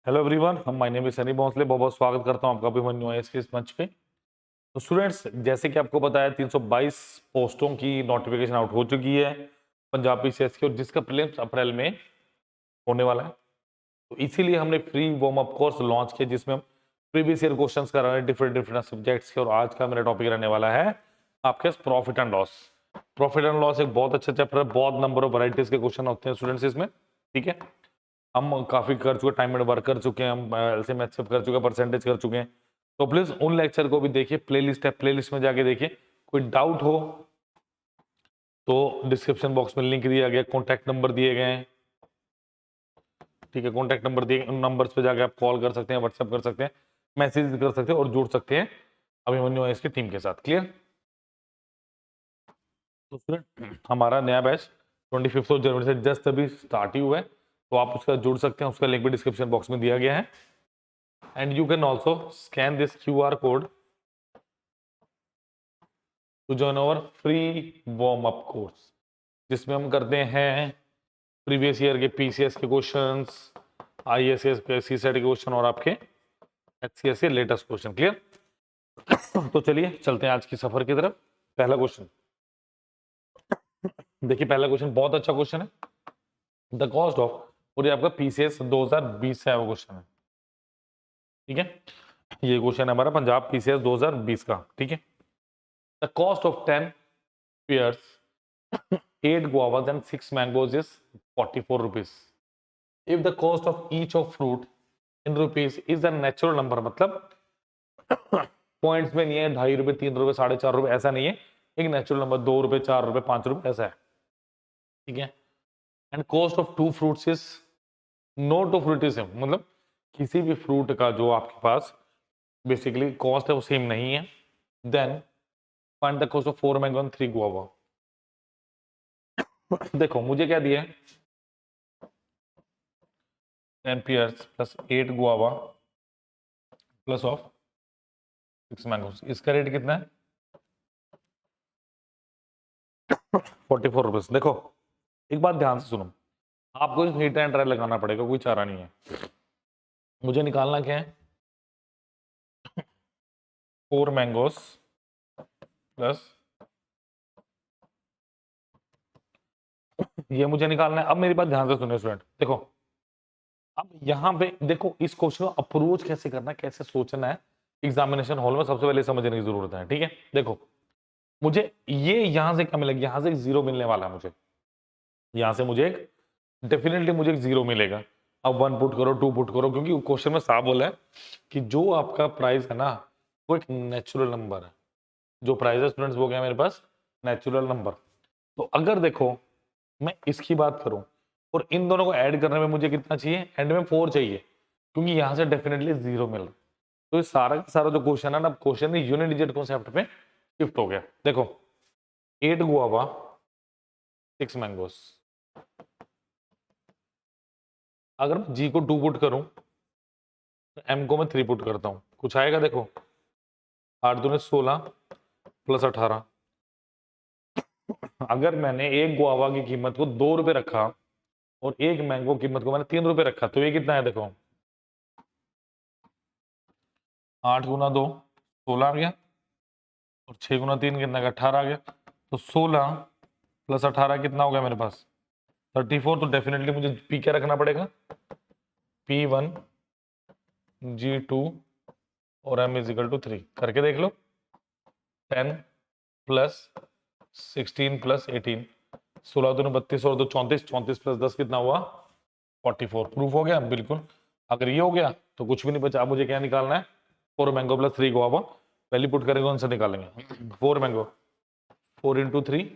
Hello everyone, हम my name is Sunny Bhosale. बहुत बहुत स्वागत करता हूं आपका अभिमन्यु आईएएस के इस मंच पे। तो स्टूडेंट्स, जैसे कि आपको पता है 322 पोस्टों की नोटिफिकेशन आउट हो चुकी है पंजाब पीसीएस की, और जिसका प्रीलिम्स अप्रैल में होने वाला है। तो इसीलिए हमने free warm up course launch किया जिसमें हम प्रीवियस ईयर क्वेश्चंस करा रहे हैं डिफरेंट डिफरेंट सब्जेक्ट्स के। और आज का मेरा टॉपिक रहने वाला है आपके profit and loss. Profit and loss एक बहुत अच्छा चैप्टर है, बहुत नंबर ऑफ वैरायटीज के क्वेश्चन होते हैं स्टूडेंट्स इसमें। ठीक है, हम काफी कर चुके, टाइम एंड वर्क कर चुके हैं, हम एलसीएम एचसीएफ कर चुके हैं, परसेंटेज कर चुके हैं। तो प्लीज उन लेक्चर को भी देखिए, प्लेलिस्ट है, प्लेलिस्ट में जाके देखिए। कोई डाउट हो तो डिस्क्रिप्शन बॉक्स में लिंक दिया गया, कॉन्टैक्ट नंबर दिए गए हैं। ठीक है, कॉन्टैक्ट नंबर दिए, उन नंबर्स पे जाके आप कॉल कर सकते हैं, व्हाट्सएप कर सकते हैं, मैसेज कर सकते हैं और जुड़ सकते हैं अभिमन्यु आईएएस की टीम के साथ। क्लियर? तो स्टूडेंट, हमारा नया बैच 25 जनवरी से जस्ट अभी स्टार्ट ही हुआ है, तो आप उसका जुड़ सकते हैं। उसका लिंक भी डिस्क्रिप्शन बॉक्स में दिया गया है। And you can also scan this QR code to join our free warm up course, जिसमें हम करते हैं प्रीवियस ईयर के पीसीएस के क्वेश्चंस, आईएसएस के सीसेट के क्वेश्चन और आपके एचसीएस के लेटेस्ट क्वेश्चन। क्लियर? तो चलिए चलते हैं आज की सफर की तरफ। पहला क्वेश्चन देखिए, पहला क्वेश्चन बहुत अच्छा क्वेश्चन है। द कॉस्ट ऑफ, और ये आपका पीसीएस 2020 से आया हुआ क्वेश्चन है। ठीक है, ये क्वेश्चन है हमारा पंजाब पीसीएस 2020 का। ठीक है, the cost of 10 pears, 8 guavas and 6 mangoes is 44 rupees. If the cost of each of fruit in rupees is a natural number, मतलब पॉइंट्स में नहीं है, 2.5 रुपए, 3 रुपए, 4.5 रुपए, ऐसा नहीं है। एक नेचुरल नंबर 2 रुपए, 4 रुपए, 5 रुपए, ऐसा है। ठीक है, and cost of 2 fruits is no two fruit is same, मतलब किसी भी फ्रूट का जो आपके पास बेसिकली कॉस्ट है वो सेम नहीं है। Then find the cost of 4 mango and 3 guava. देखो मुझे क्या दिया है, 10 pears plus 8 guava plus of 6 mangoes. इसका रेट कितना है? 44 रुपीज। देखो एक बात ध्यान से सुनो, आपको इस हीट एंड ट्राई लगाना पड़ेगा, कोई चारा नहीं है। मुझे निकालना क्या है? 4 मैंगोस प्लस, ये मुझे निकालना है। अब मेरी बात ध्यान से सुनो स्टूडेंट, देखो अब यहाँ पे देखो इस क्वेश्चन को अप्रोच कैसे करना है, कैसे सोचना है, एग्जामिनेशन हॉल में सबसे पहले समझने की जरूरत है। ठीक है, देखो मुझे ये यहां से क्या मिलेगा, यहां से एक जीरो मिलने वाला है मुझे, यहां से मुझे एक डेफिनेटली मुझे एक जीरो मिलेगा। अब 1 पुट करो, 2 पुट करो, क्योंकि क्वेश्चन में साफ बोला है कि जो आपका प्राइस है ना वो एक नेचुरल नंबर है। जो प्राइस है स्टूडेंट्स वो क्या है मेरे पास? Natural number. तो अगर देखो मैं इसकी बात करूं और इन दोनों को ऐड करने में मुझे कितना चाहिए? एंड में 4 चाहिए, क्योंकि यहां से डेफिनेटली जीरो मिल रहा है। तो ये सारा का सारा जो क्वेश्चन है ना, क्वेश्चन यूनिट डिजिट कॉन्सेप्ट पे शिफ्ट हो गया। देखो 8 गुआवा 6 मैंगोस, अगर मैं जी को 2 पुट करूं तो एम को मैं 3 पुट करता हूं, कुछ आएगा? देखो 8 दूने 16 प्लस 18। अगर मैंने एक गुआवा की कीमत को 2 रुपए रखा और एक मैंगो कीमत को मैंने 3 रुपए रखा, तो ये कितना है? देखो 8 गुना 2 16 आ गया, और 6 गुना 3 कितना का? 18 आ गया। तो 16 प्लस 18 कितना हो गया मेरे पास? 34। तो डेफिनेटली मुझे पी क्या रखना पड़ेगा? P1 G2 और M इज इक्वल टू 3 करके देख लो। 10 प्लस 16 प्लस 18, 16 दूनी 32 और 2 34, 34 प्लस 10 कितना हुआ? 44। प्रूफ हो गया बिल्कुल। अगर ये हो गया तो कुछ भी नहीं बचा। अब मुझे क्या निकालना है? 4 मैंगो प्लस 3 गुआवा। पहले पुट करेंगे, आंसर निकालेंगे। 4 मैंगो, 4 इंटू 3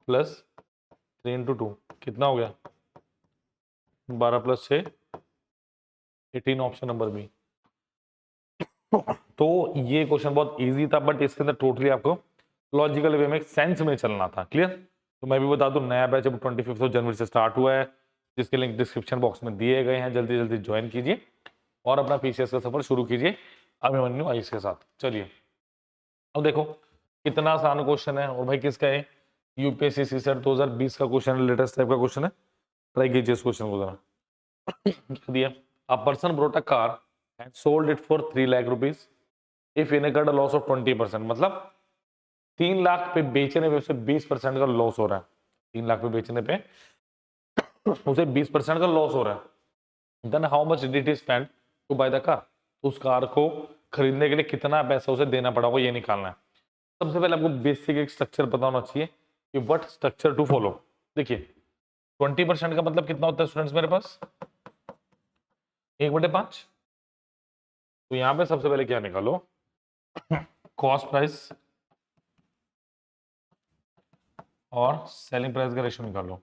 प्लस 3 इंटू 2 कितना हो गया? 12 प्लस 6 18, ऑप्शन नंबर बी। तो ये क्वेश्चन बहुत इजी था, बट इसके अंदर टोटली आपको लॉजिकल वे में, सेंस में चलना था। क्लियर? तो मैं भी बता दूं, नया बैच अब 25 जनवरी से स्टार्ट हुआ है, जिसके लिंक डिस्क्रिप्शन बॉक्स में दिए गए हैं। जल्दी जल्दी ज्वाइन कीजिए और अपना पीसीएस का सफर शुरू कीजिए अभिमन्यु आईएएस के साथ। चलिए अब देखो कितना आसान क्वेश्चन है, और भाई किसका है? यूपीएससी सीसेट 2020 का क्वेश्चन है, लेटेस्ट टाइप का क्वेश्चन है। ट्राई कीजिए इस क्वेश्चन को जरा। क्या दिया, a person brought a car and sold it for 3 lakh rupees if in a loss of 20%, मतलब 3 लाख पे बेचने पे उसे 20% का लॉस हो रहा है। 3 लाख पे बेचने पे उसे 20% का लॉस हो रहा है। Then how much did he spend to buy the car, उस कार को खरीदने के लिए कितना पैसा उसे देना पड़ा होगा ये निकालना है। सबसे पहले आपको बेसिक एक स्ट्रक्चर पता होना चाहिए कि व्हाट स्ट्रक्चर टू फॉलो। देखिए 20% का मतलब कितना होता है स्टूडेंट्स मेरे पास, 1/5। तो यहां पे सबसे पहले क्या निकालो, कॉस्ट प्राइस और सेलिंग प्राइस का रेशियो निकालो।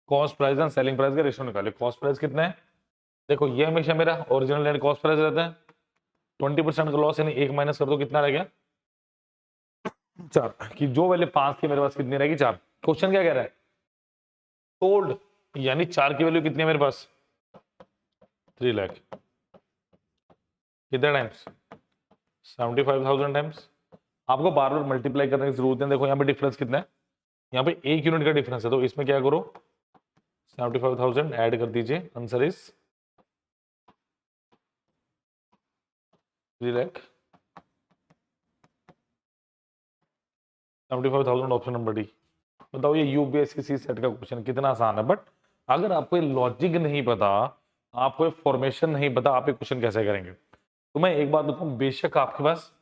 Cost price and selling price का रेशियो निकालो। कॉस्ट प्राइस कितना है, देखो ये हमेशा मेरा ओरिजिनल लैंड कॉस्ट प्राइस रहता है। 20% का लॉस यानी 1 माइनस कर दो, कितना रह गया 4, कि जो वैल्यू 5 थी मेरे पास कितनी रहेगी 4। क्वेश्चन क्या कह रहा है, सोल्ड यानी 4 की वैल्यू कितनी है मेरे पास 3 लाख, कितने टाइम्स 75,000 टाइम्स। आपको बार बार मल्टीप्लाई करने की जरूरत है। देखो यहाँ पे डिफरेंस कितना है, यहाँ पे 1 यूनिट का डिफरेंस है, तो इसमें क्या करो 75,000 ऐड कर दीजिए, answer is 3 lakh 75,000, option number D. बताओ ये यूपीएससी सेट का क्वेश्चन कितना आसान है, बट अगर आपको लॉजिक नहीं पता, आपको फॉर्मेशन नहीं पता, आप ये क्वेश्चन कैसे करेंगे। तो मैं एक बात बताऊं, बेशक आपके पास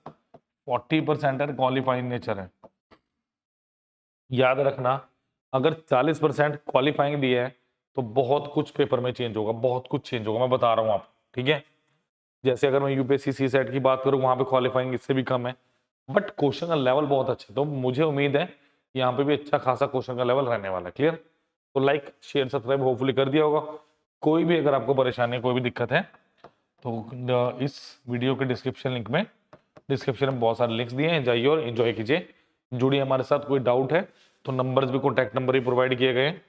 40% है क्वालिफाइंग नेचर है, याद रखना अगर 40% क्वालिफाइंग दिया है तो बहुत कुछ पेपर में चेंज होगा, बहुत कुछ चेंज होगा, मैं बता रहा हूं आप, ठीक है। जैसे अगर मैं यूपीएससी सी सेट की बात करूं, वहां पे क्वालिफाइंग इससे भी कम है, बट क्वेश्चन का लेवल बहुत अच्छा है, तो मुझे उम्मीद है कि यहाँ पे भी अच्छा खासा क्वेश्चन का लेवल रहने वाला है। क्लियर, तो लाइक शेयर सब्सक्राइब होपफुली कर दिया होगा। कोई भी अगर आपको परेशानी है, कोई भी दिक्कत है, तो इस वीडियो के डिस्क्रिप्शन में बहुत सारे लिंक्स दिए हैं, जाइए और एंजॉय कीजिए। जुड़िए हमारे साथ, कोई डाउट है तो नंबर्स भी कॉन्टैक्ट नंबर ही प्रोवाइड किए गए हैं।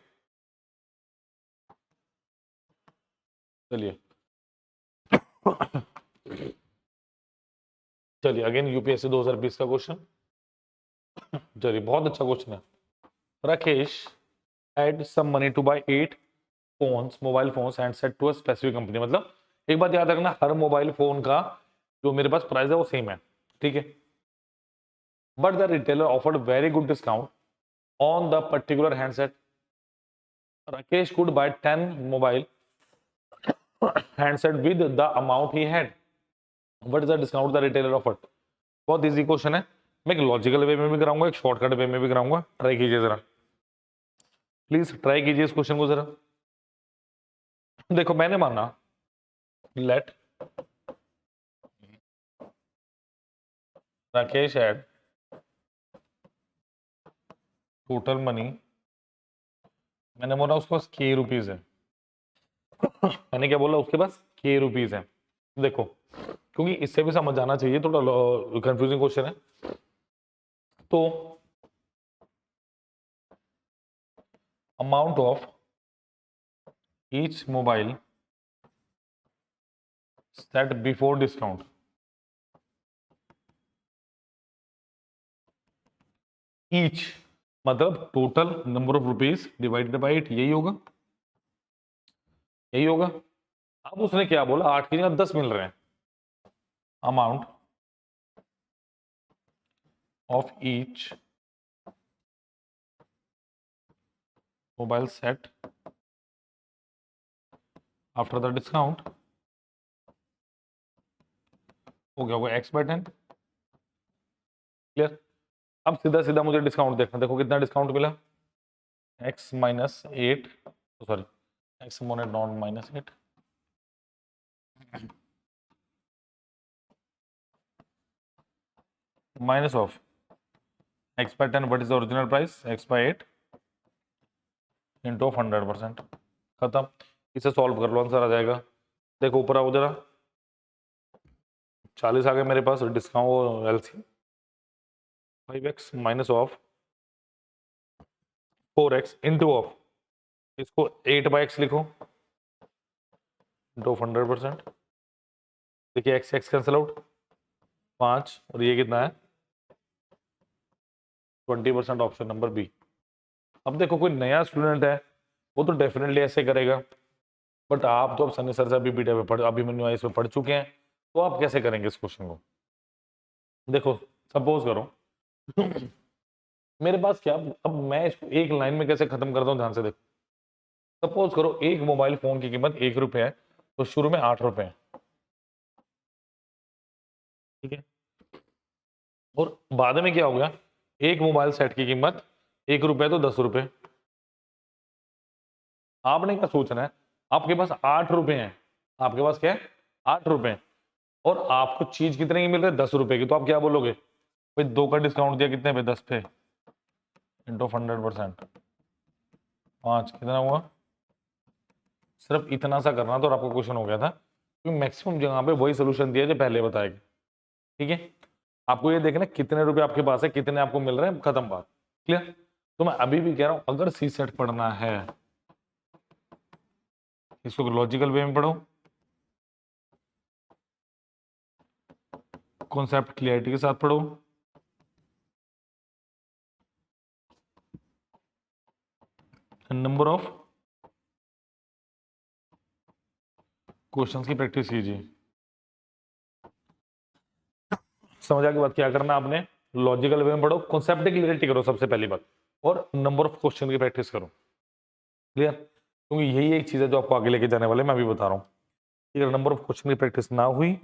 चलिए चलिए अगेन यूपीएससी 2020 का क्वेश्चन, चलिए बहुत अच्छा क्वेश्चन है। Rakesh had some money to buy 8 phones, mobile phones and set to a specific company, मतलब एक बात याद रखना, हर मोबाइल फोन का जो मेरे पास प्राइस है वो सेम है, ठीक है। But the retailer offered very good discount on the particular handset. Rakesh could bye 10 mobile handset with the amount he had, what is the discount the retailer offered. बहुत easy question है, मैं एक logical वे में भी कराऊंगा, एक शॉर्टकट वे में भी कराऊंगा, ट्राई कीजिए जरा, प्लीज ट्राई कीजिए इस क्वेश्चन को जरा। देखो मैंने माना let Rakesh had total money, मैंने बोला उसके पास के रुपीज है, मैंने क्या बोला उसके पास के रुपीज है। देखो क्योंकि इससे भी समझ आना चाहिए, थोड़ा कंफ्यूजिंग क्वेश्चन है, तो amount of each mobile set before discount, each मतलब total number of rupees divided by 8, यही होगा, यही होगा। अब उसने क्या बोला, 8 की जगह 10 मिल रहे हैं। Amount of each mobile set after the discount हो गया होगा x/10। क्लियर, अब सीधा सीधा मुझे डिस्काउंट देखना, देखो कितना डिस्काउंट मिला, x-8, sorry x not -8, minus of x/10, what is the original price x/8 into of 100%, खत्म। इसे सॉल्व कर लो, आंसर आ जाएगा। देखो ऊपर आओ जरा, 40 आ गया मेरे पास discount LC, 5x minus of 4x into of, इसको 8/x लिखो इंटू ऑफ 100%। देखिए x x कैंसिल आउट, 5 और ये कितना है 20%, ऑप्शन नंबर बी। अब देखो कोई नया स्टूडेंट है, वो तो डेफिनेटली ऐसे करेगा, बट आप तो अब सनी सर से अभी बीटा पे पढ़, अभिमन्यु आईएएस में पढ़ चुके हैं, तो आप कैसे करेंगे इस क्वेश्चन को? देखो सपोज करो मेरे पास क्या, अब मैं इसको एक लाइन में कैसे खत्म करता हूँ, ध्यान से देखो। सपोज करो एक मोबाइल फोन की कीमत 1 रुपए है, तो शुरू में 8 रुपए है, ठीक है। और बाद में क्या हो गया, एक मोबाइल सेट की कीमत 1 रुपए तो 10 रुपए। आपने क्या सोचना है, आपके पास 8 रुपए हैं, आपके पास क्या है 8 रुपए, और आपको चीज कितने की मिल रही है 10 रुपए की, तो आप क्या बोलोगे, भाई 2 का डिस्काउंट दिया कितने पे, 10 पे, इंटू 100%, 5 कितना हुआ। सिर्फ इतना सा करना था और आपका क्वेश्चन हो गया था, क्योंकि मैक्सिमम जगह पे वही सोल्यूशन दिया जो पहले बताएगा, ठीक है। आपको ये देखना कितने रुपए आपके पास है, कितने आपको मिल रहे हैं, खत्म बात, क्लियर। तो मैं अभी भी कह रहा हूं अगर सी सेट पढ़ना है, इसको लॉजिकल वे में पढ़ो, कॉन्सेप्ट क्लियरिटी के साथ पढ़ो, नंबर ऑफ क्वेश्चंस की प्रैक्टिस कीजिए। समझ आ के बाद क्या करना आपने, लॉजिकल वे में पढ़ो, कॉन्सेप्ट की क्लियरिटी करो सबसे पहली बात, और नंबर ऑफ क्वेश्चन की प्रैक्टिस करो, क्लियर। क्योंकि यही एक चीज है जो आपको आगे लेके जाने वाले, मैं अभी बता रहा हूँ। अगर नंबर ऑफ क्वेश्चन की प्रैक्टिस ना हुई,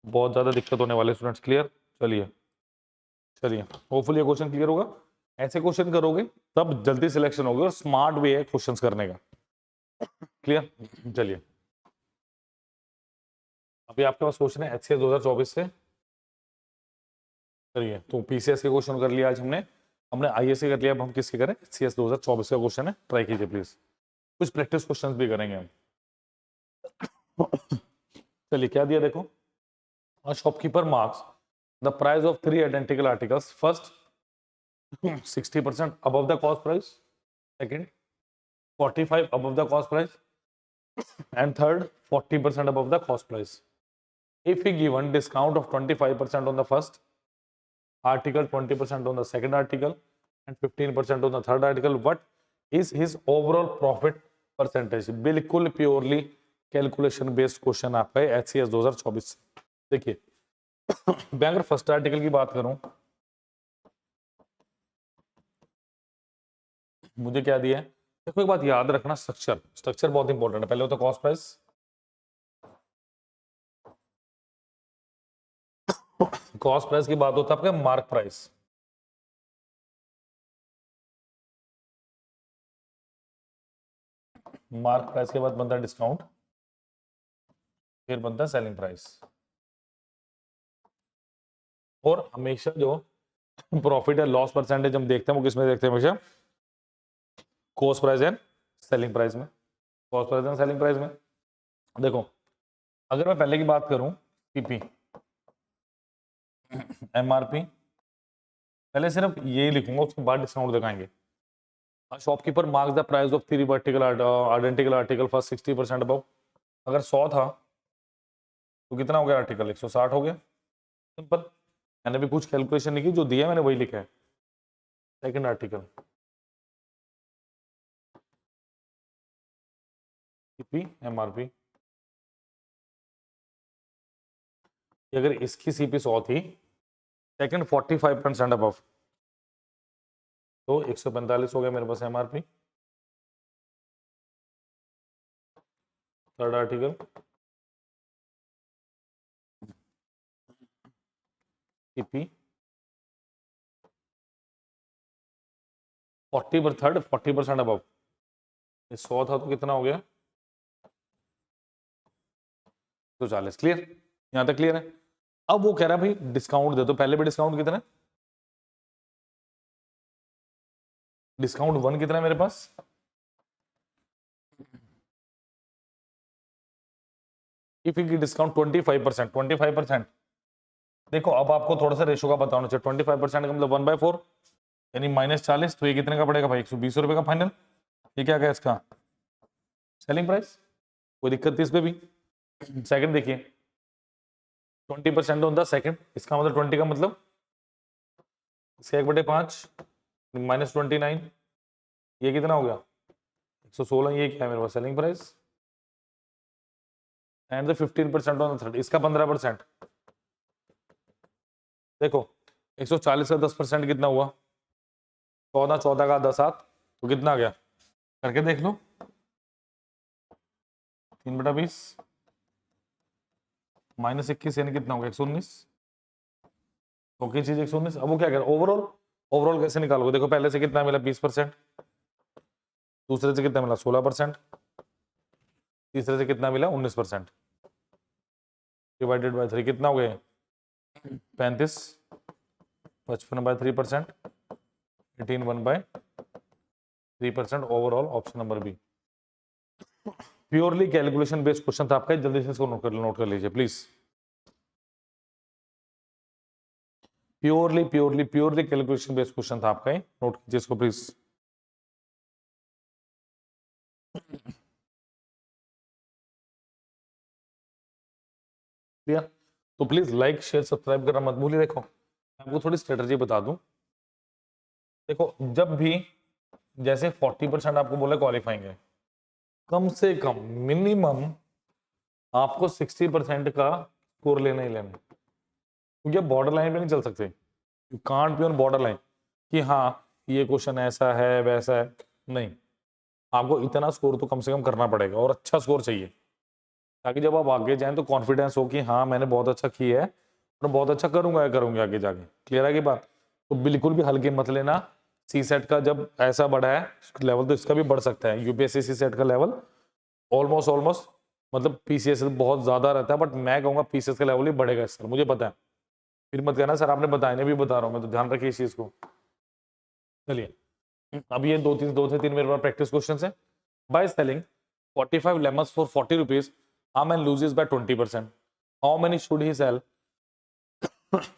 बहुत ज्यादा दिक्कत होने वाले स्टूडेंट्स, क्लियर। चलिए चलिए, होपफुली ये क्वेश्चन क्लियर होगा। ऐसे क्वेश्चन करोगे तब जल्दी सिलेक्शन होगी, और स्मार्ट वे है क्वेश्चन करने का, क्लियर। चलिए अभी आपके पास क्वेश्चन है एचसीएस 2024 से, करिए। तो पीसीएस के क्वेश्चन कर लिया आज हमने, हमने आईएएस कर लिया, अब हम किसके करें, सीएस 2024 का क्वेश्चन है, ट्राई कीजिए प्लीज। कुछ प्रैक्टिस क्वेश्चंस भी करेंगे हम। चलिए क्या दिया देखो, a shopkeeper marks the price of 3 identical articles, first 60% above the cost price, second 45 above the cost price, and third 40% above the cost price. If he given discount of 25% on the first article, 20% on the second article, and 15% on the third article, what is his overall profit percentage? बिल्कुल purely calculation based question आपका है HCS 2024 से। देखिए मैं अगर first article की बात करूं, मुझे क्या दिया है, देखो एक बात याद रखना, स्ट्रक्चर स्ट्रक्चर बहुत इंपॉर्टेंट है। पहले होता कॉस्ट प्राइस, कॉस्ट प्राइस की बात होता है आपका मार्क प्राइस, मार्क प्राइस के बाद बनता है डिस्काउंट, फिर बनता है सेलिंग प्राइस, और हमेशा जो प्रॉफिट है लॉस परसेंटेज हम देखते हैं वो किसमें देखते हैं, हमेशा cost price and selling price में, cost price and selling price में। देखो अगर मैं पहले की बात करूं, पीपी एमआरपी, पहले सिर्फ ये लिखूंगा, उसके बाद डिस्काउंट दिखाएंगे। Shopkeeper marks the price of 3 vertical identical article first 60% above. अगर 100 था तो कितना हो गया आर्टिकल, 160 हो गया, सिंपल। मैंने भी कुछ कैलकुलेशन नहीं की, जो दिया है मैंने वही लिखा है। सेकंड आर्टिकल सीपी एमआरपी, अगर इसकी सीपी 100 थी, सेकंड 45% अबव, तो 145 हो गया मेरे पास MRP. Third article CP 40% above, 100 था तो कितना हो गया 240, क्लियर। यहां तक क्लियर है। अब वो कह रहा है भाई डिस्काउंट दे दो, पहले भी डिस्काउंट कितना है, डिस्काउंट 1 कितना है मेरे पास, इफ की डिस्काउंट 25%, 25%। देखो अब आपको थोड़ा सा रेशो का बताना चाहिए, 25% का मतलब 1/4 यानी -40, तो ये कितने का पड़ेगा भाई, 120 रुपए का फाइनल। ये क्या गया इसका सेलिंग प्राइस, कोई दिक्कत थी इस पे भी। सेकंड देखिए 20% ऑन द सेकंड, इसका मतलब 20 का मतलब 1/5 -29, ये कितना हो गया 116 ये क्या है मेरे पास selling price, and the 15% on the third, इसका 15%। देखो 140 का 10% कितना हुआ, 14, 14 का 10 7, तो कितना आ गया करके देख लो, 3/20 -21 यानी कितना हो गया 119। ओके चीज 119। अब वो क्या कर ओवरऑल, ओवरऑल कैसे निकालोगे, देखो पहले से कितना मिला 20%, दूसरे से कितना मिला 16%, तीसरे से कितना मिला 19%, डिवाइडेड बाय 3 कितना हो गया 35, 55/3%, 18 1/3%, overall option number B. Purely calculation based question था आपका, जल्दी से इसको नोट कर लीजिए please. Purely calculation based question था आपका, नोट कीजिए इसको प्लीज। क्लियर? तो प्लीज लाइक शेयर सब्सक्राइब करना मत भूलिए। देखो मैं आपको थोड़ी स्ट्रेटजी बता दूं, देखो जब भी जैसे 40% आपको बोला क्वालिफाइंग है, कम से कम मिनिमम आपको 60% का स्कोर लेना ही लेना, क्योंकि बॉर्डर लाइन पे नहीं चल सकते, you can't be on border line कि हाँ ये क्वेश्चन ऐसा है वैसा है, नहीं, आपको इतना स्कोर तो कम से कम करना पड़ेगा और अच्छा स्कोर चाहिए, ताकि जब आप आगे जाएं तो कॉन्फिडेंस हो कि हाँ मैंने बहुत अच्छा किया है और बहुत अच्छा करूंगा करूंगी आगे जाके। क्लियर है की बात? तो बिल्कुल भी हल्के मत लेना, सी सेट का जब ऐसा बढ़ा है लेवल तो इसका भी बढ़ सकता है। यूपीएससी सी सेट का लेवल ऑलमोस्ट मतलब पीसीएस बहुत ज्यादा रहता है, बट मैं कहूंगा पीसीएस का लेवल ही बढ़ेगा सर, मुझे पता है, फिर मत कहना सर आपने बताया नहीं, भी बता रहा हूँ मैं, तो ध्यान रखिए इस चीज को। चलिए अब ये दो से तीन मेरे पास प्रैक्टिस क्वेश्चन है। By selling 45 lemons for 40 rupees, a man loses by 20%. How many should he sell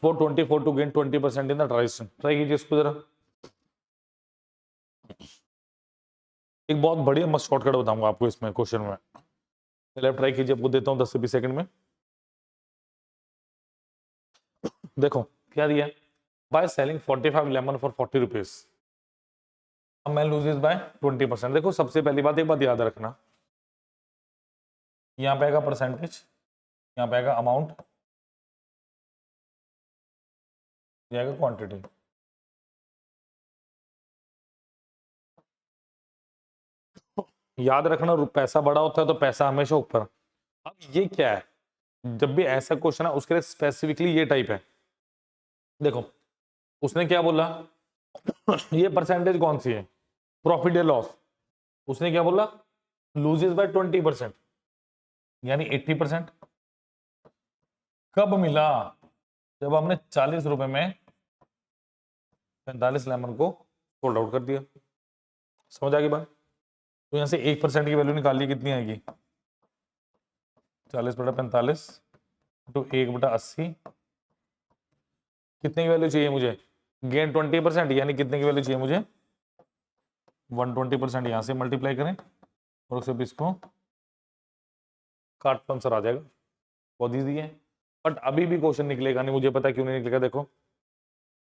for 24 to gain 20% in the transaction? Try कीजिए इसको जरा, एक बहुत बढ़िया मस्त शॉर्टकट बताऊंगा आपको इसमें क्वेश्चन में, पहले आप ट्राई कीजिए, आपको देता हूँ 10 से 20 सेकंड में। देखो क्या दिया, by selling 45 lemon for 40 rupees, a man loses by 20%। देखो सबसे पहली बात, एक बात याद रखना, यहाँ पे आएगा परसेंटेज, यहाँ पे आएगा अमाउंट, ये आएगा क्वांटिटी। याद रखना पैसा बड़ा होता है तो पैसा हमेशा ऊपर। अब ये क्या है, जब भी ऐसा क्वेश्चन है उसके लिए स्पेसिफिकली ये टाइप है। देखो उसने क्या बोला ये परसेंटेज कौन सी है, प्रॉफिट या लॉस, उसने क्या बोला लूजेस बाय 20%, यानी 80%। कब मिला, जब हमने 40 रुपए में 45 लेमन को सोल्ड आउट कर दिया। समझ आ गई बात? तो यहां से 1% की वैल्यू निकालिए, कितनी आएगी 40/45 तो 1/80, कितने की वैल्यू चाहिए मुझे, गेन 20%, यानी कितने की वैल्यू चाहिए मुझे 120%। यहां से मल्टीप्लाई करें और उससे 20 को काट आंसर आ जाएगा, बहुत ईजी है। बट अभी भी क्वेश्चन निकलेगा नहीं, मुझे पता है क्यों नहीं निकलेगा। देखो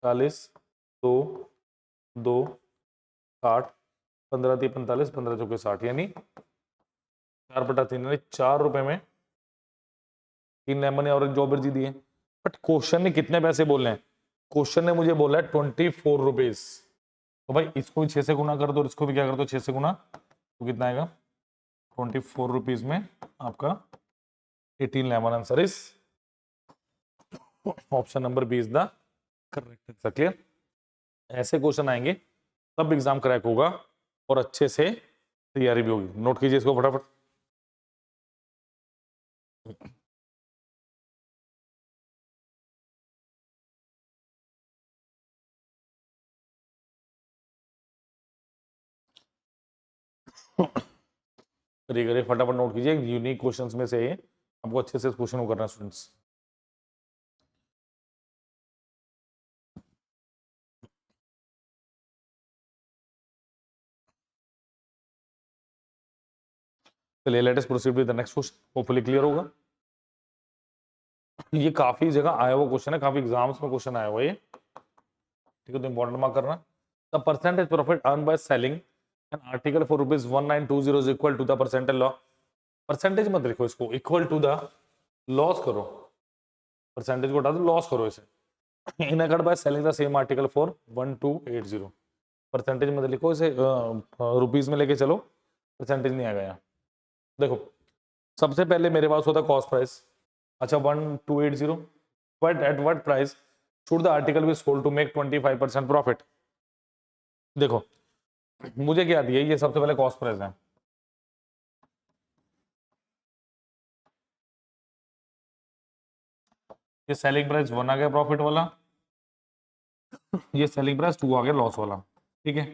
40 2 2 60, 15 3 45, 15 चौके 60, यानी 4/3, यानी 4 रुपए में 3 लेमन और एक जॉबर जी दिए। बट क्वेश्चन ने कितने पैसे बोलने हैं, क्वेश्चन ने मुझे बोला है 24 रुपीज, तो भाई इसको भी 6 से गुना कर दो और इसको भी क्या कर दो 6 से गुना, तो कितना आएगा 24 रुपीज में आपका 18 lemon. Answer is option number B is the correct answer. Clear? ऐसे क्वेश्चन आएंगे तब एग्जाम क्रैक होगा और अच्छे से तैयारी भी होगी। नोट कीजिए इसको फटाफट। करिए करिए फटाफट नोट कीजिए, यूनिक क्वेश्चंस में से ये आपको अच्छे से क्वेश्चन को करना है स्टूडेंट्स। चलिए let us proceed with the next question, hopefully clear होगा। ये काफी जगह आया हुआ क्वेश्चन है, काफी एग्जाम्स में क्वेश्चन आया हुआ है ये, ठीक है, तो इंपॉर्टेंट मार्क करना। The percentage profit earn by selling an article for ₹1920 is equal to the percentage loss, percentage मत लिखो इसको, इक्वल टू द लॉस करो, परसेंटेज को हटा दो, लॉस करो इसे, incurred by selling the same article for 1280, percentage मत लिखो इसे, रुपीज में लेके चलो, परसेंटेज नहीं आएगा यहाँ। देखो सबसे पहले मेरे पास होता कॉस्ट प्राइस, अच्छा 1280, but at what price should the article be sold to make 25% profit. देखो मुझे क्या दिया, ये सबसे पहले कॉस्ट प्राइस है, ये सेलिंग प्राइस 1 आ गया प्रॉफिट वाला, ये सेलिंग प्राइस 2 आ गया लॉस वाला, ठीक है।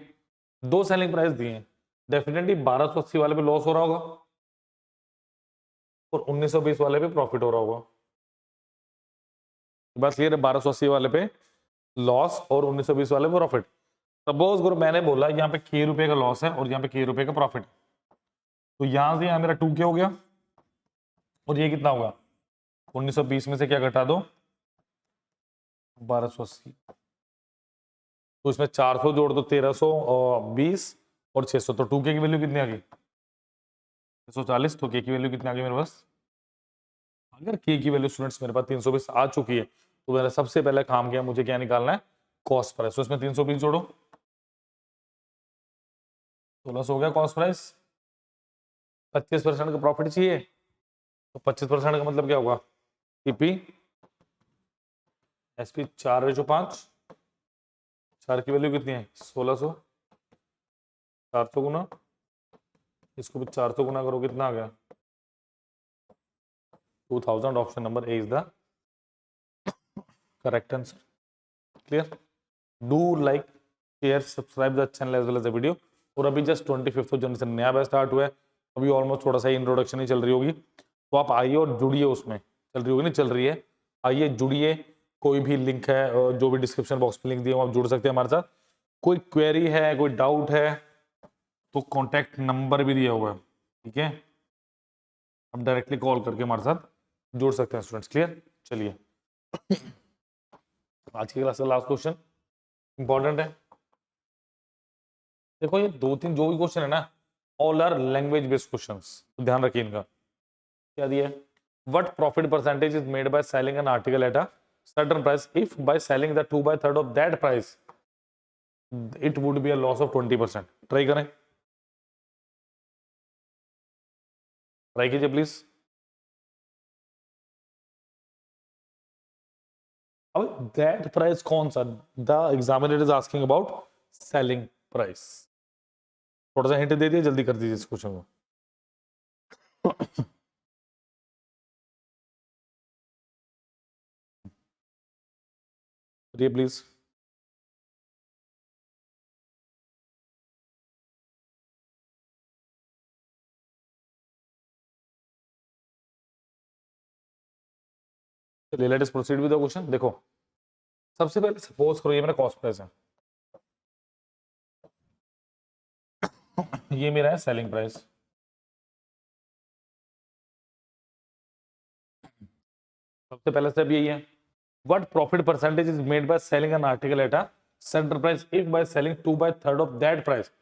दो सेलिंग प्राइस दिए हैं, डेफिनेटली 1280 वाले पे लॉस हो रहा होगा और 1920 वाले पे प्रॉफिट हो रहा होगा, बस ये 1280 वाले पे लॉस और 1920 वाले पे प्रॉफिट। सपोज गुरु मैंने बोला यहाँ पे k रुपए का लॉस है और यहाँ पे k रुपए का प्रॉफिट, तो यहां से यहाँ मेरा 2k हो गया और ये कितना होगा 1920 में से क्या घटा दो 1280, तो इसमें 400 जोड़ दो 1320 और 600, तो 2k की वैल्यू कितनी आ गई 640, तो k की वैल्यू कितनी आ गई मेरे पास, अगर k की वैल्यू स्टूडेंट्स मेरे पास 320 आ चुकी है तो मेरा सबसे पहला काम क्या है, मुझे क्या निकालना है कॉस्ट प्राइस, तो इसमें 320 जोड़ो 1600 हो गया कॉस्ट प्राइस, 25% का प्रॉफिट चाहिए, तो 25% का मतलब क्या होगा टीपी एसपी 4/5, 4 की वैल्यू कितनी है 1600, 400 गुना, इसको भी 400 गुना करो कितना आ गया 2000, option number A is the correct answer. Clear, do like share subscribe the channel as well as the video, और अभी जस्ट 25 जनवरी से नया बैच स्टार्ट हुआ है, अभी ऑलमोस्ट थोड़ा सा इंट्रोडक्शन ही चल रही होगी, तो आप आइए और जुड़िए, उसमें चल रही होगी नहीं चल रही है, आइए जुड़िए, कोई भी लिंक है जो भी डिस्क्रिप्शन बॉक्स में लिंक दिए आप जुड़ सकते हैं हमारे साथ, कोई क्वेरी है कोई डाउट है तो कॉन्टैक्ट नंबर भी दिया हुआ है, ठीक है, आप डायरेक्टली कॉल करके हमारे साथ जुड़ सकते हैं स्टूडेंट्स। क्लियर, चलिए आज की क्लास का लास्ट क्वेश्चन इंपॉर्टेंट है, देखो ये 2-3 जो भी क्वेश्चन है ना all are language based questions, तो ध्यान रखिए इनका। क्या दिया है, what profit percentage is made by selling an article at a certain price if by selling the 2/3 of that price it would be a loss of 20%। Try करें, try कीजिए please. अब दैट प्राइस कौन सा, the examiner is asking about selling price, थोड़ा सा hint दे दिए, जल्दी कर दीजिए इस क्वेश्चन को। करिए please, let us proceed with the question. देखो सबसे पहले सपोज करो ये मेरा कॉस्ट प्राइस है, ये मेरा है सेलिंग प्राइस, सबसे पहले स्टेप यही है, what profit percentage is made by selling an article at a centre price if by selling 2/3 of that price,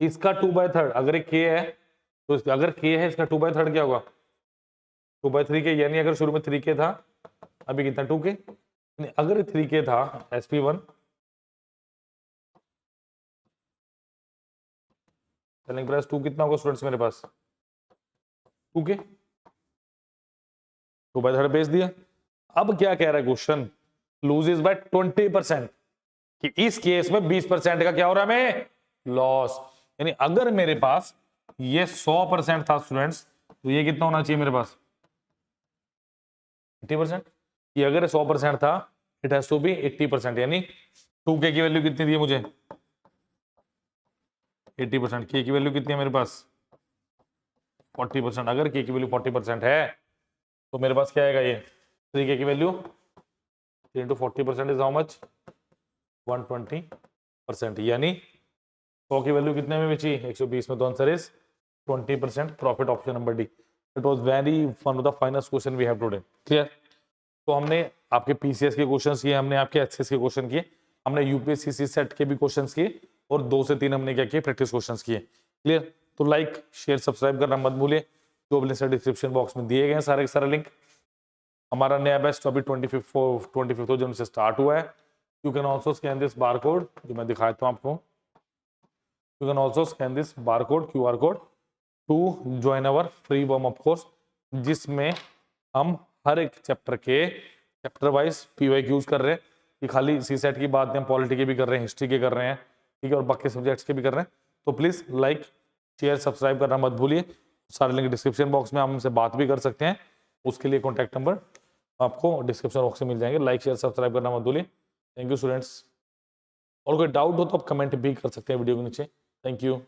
इसका 2/3 अगर एक के है तो अगर के है इसका 2/3 क्या होगा 2/3 के, यानी अगर शुरू में 3K था अभी कितना 2K, अगर 3K था SP1 सेलिंग प्राइस 2 कितना होगा स्टूडेंट्स मेरे पास 2K, 2/3 बेच दिया। अब क्या कह रहा है क्वेश्चन, लूजेस बाय 20%, कि इस केस में 20% का क्या हो रहा है हमें लॉस, यानी अगर मेरे पास ये 100% था स्टूडेंट्स तो ये कितना होना चाहिए मेरे पास 80%, ये अगर 100% था इट हैज टू बी 80%, यानी 2K की वैल्यू कितनी दी है मुझे 80%, K की वैल्यू कितनी है मेरे पास 40%, अगर K की वैल्यू 40% है तो मेरे पास क्या आएगा ये 3K की value 3 into 40% is how much 120%, यानी 100 की वैल्यू कितने में बेची 120 में, तो answer is 20% profit, option number D. It was very one of the finest question we have today. Clear, तो हमने आपके पीसीएस के क्वेश्चंस किए, हमने आपके एचएस के क्वेश्चन किए, हमने यूपीएससी सेट के भी क्वेश्चंस किए, और 2 से 3 हमने क्या किए, प्रैक्टिस क्वेश्चंस किए। क्लियर? तो लाइक शेयर सब्सक्राइब करना मत भूलिए। जो लिंक डिस्क्रिप्शन बॉक्स में दिए गए हैं सारे के सारे लिंक। हमारा नया बैच तो अभी 25 जनवरी से स्टार्ट हुआ है। You can also scan this bar code, जो मैं दिखाता हूँ आपको। You can also scan this bar code, QR code, to join our free warm up course, जिसमें हम हर एक चैप्टर के चैप्टर वाइज PYQs कर रहे हैं। कि खाली CSET की बात नहीं, हम पॉलिटी की भी कर रहे हैं, हिस्ट्री के कर रहे हैं, ठीक है, और बाकी सब्जेक्ट्स के भी कर रहे हैं। तो प्लीज़ लाइक शेयर सब्सक्राइब करना मत भूलिए। सारे लिंक डिस्क्रिप्शन बॉक्स में, आप हमसे बात भी कर सकते हैं। उसके लिए कॉन्टैक्ट नंबर आपको डिस्क्रिप्शन बॉक्स में मिल जाएंगे। लाइक शेयर सब्सक्राइब करना मत भूलिए। Thank you students. और कोई डाउट हो तो आप कमेंट भी कर सकते हैं वीडियो के नीचे। Thank you.